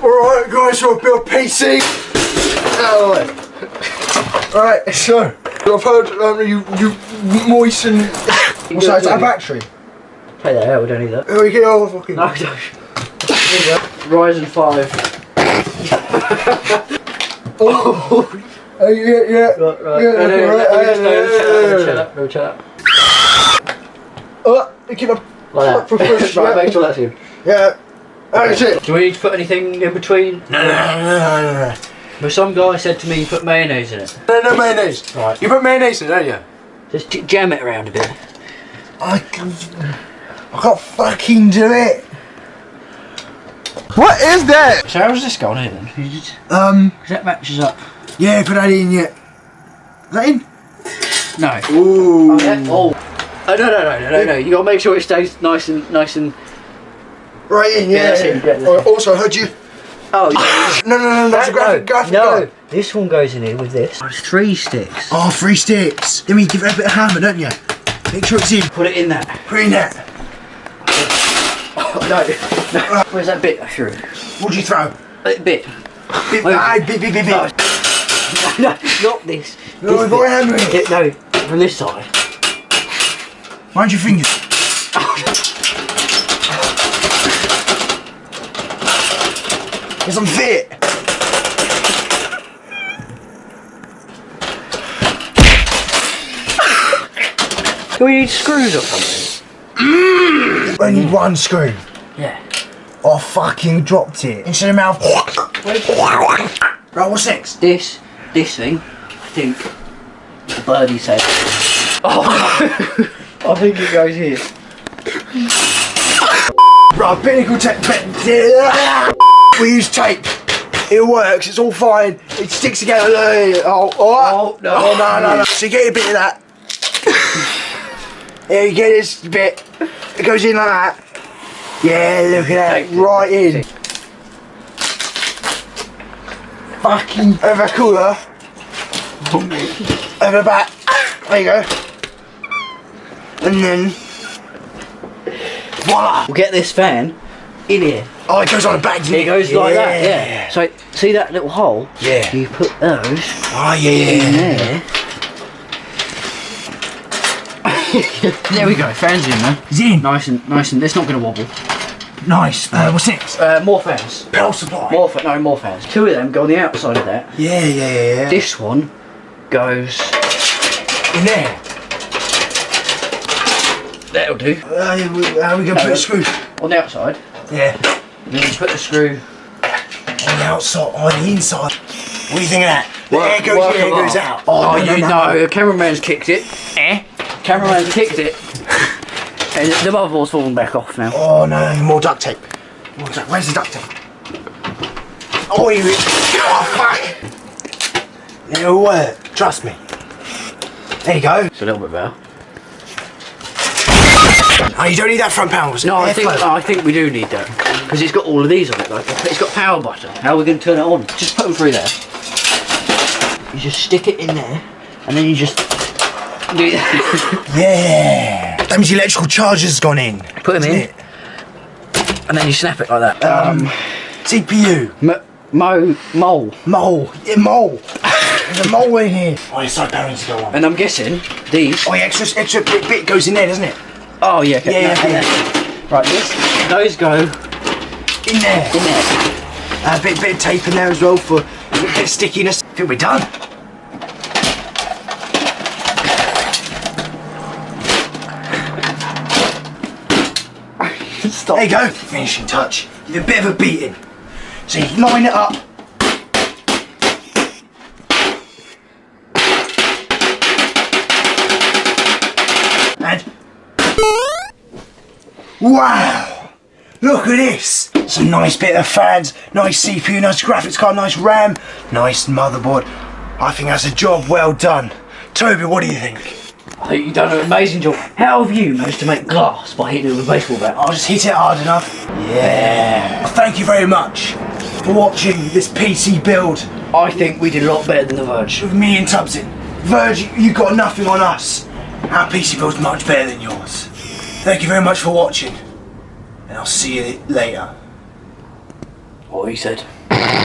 Alright guys, so I've built a PC. Alright, so I've heard you moisten. What's that? Is that a battery? Hey the hell, we don't need that. Oh, you get all the fucking. No, we don't. Ryzen 5. Oh, yeah. No, shut up. Oh, keep up. Like that. Right, make sure that's him. Yeah. That's it. Do we need to put anything in between? No. But some guy said to me, put mayonnaise in it. No mayonnaise. Right. You put mayonnaise in it, don't you? Just jam it around a bit. I can't fucking do it. What is that? So how's this gone in then? Because that matches up. Yeah, put that in yet. Is that in? No. Ooh. Oh, yeah. No. You gotta make sure it stays nice and. Right in, yeah. That's it. Yeah, Also, I heard you. Oh, yeah. No, that's a graphic. No, this one goes in here with this. Oh, it's 3 sticks. Oh, 3 sticks. Then we give it a bit of hammer, don't you? Make sure it's in. Put it in that. Put it in that. Oh, no. Where's that bit I threw? What'd you throw? Bit. Bit. No, not this. No, we've got hammer in it. No, from this side. Mind your fingers. Because I'm fit. Do we need screws or something? I need 1 screw. Yeah. I fucking dropped it into the mouth. Right, what's next? This thing, I think the birdie said. Oh, I think it goes here. Right, pinnacle tape. We use tape. It works, it's all fine. It sticks together. Oh, no. So you get a bit of that. There you get this bit. It goes in like that. Yeah, look at that. Right in. Fucking over cooler. Over back. There you go. And then voila. We'll get this fan in here. Oh, it goes on the back. It goes like that, yeah. So see that little hole? Yeah. You put those in there. There we go, fan's in there. It's in. Nice and it's not gonna wobble. Nice. What's next? More fans. Power supply. More fans. 2 of them go on the outside of that. Yeah. This one goes in there. That'll do. How are we gonna put a screw? On the outside. Yeah. And then you put the screw on the outside, on the inside. What do you think of that? The air goes in, air goes out. Oh, no, the cameraman's kicked it. Cameraman's kicked it. And the motherboard's fallen back off now. Oh no, more duct tape. Where's the duct tape? Oh, fuck! It'll work, trust me. There you go. It's a little bit better. Oh, you don't need that front panel. No, I think we do need that. Because it's got all of these on it. Like, it's got power button. How are we going to turn it on? Just put them through there. You just stick it in there. And then you just do that. Yeah. That means the electrical charger's gone in. Put them in. It? And then you snap it like that. CPU. Mole. Yeah, mole. There's a mole in here. Oh, your side panel needs to go on. And I'm guessing these. Oh, yeah, extra bit goes in there, doesn't it? Oh, yeah. Okay. Yeah. Right, those go in there. A bit of tape in there as well for a bit of stickiness. I think we're done. Stop. There you go. Finishing touch. Give it a bit of a beating. So you line it up. And wow! Look at this! It's a nice bit of fans, nice CPU, nice graphics card, nice RAM, nice motherboard. I think that's a job well done. Toby, what do you think? I think you've done an amazing job. How have you managed to make glass by hitting it with a baseball bat? I'll just hit it hard enough. Yeah. Thank you very much for watching this PC build. I think we did a lot better than the Verge. With me and Tubsin. Verge, you got nothing on us. Our PC build's much better than yours. Thank you very much for watching. And I'll see you later. What he said.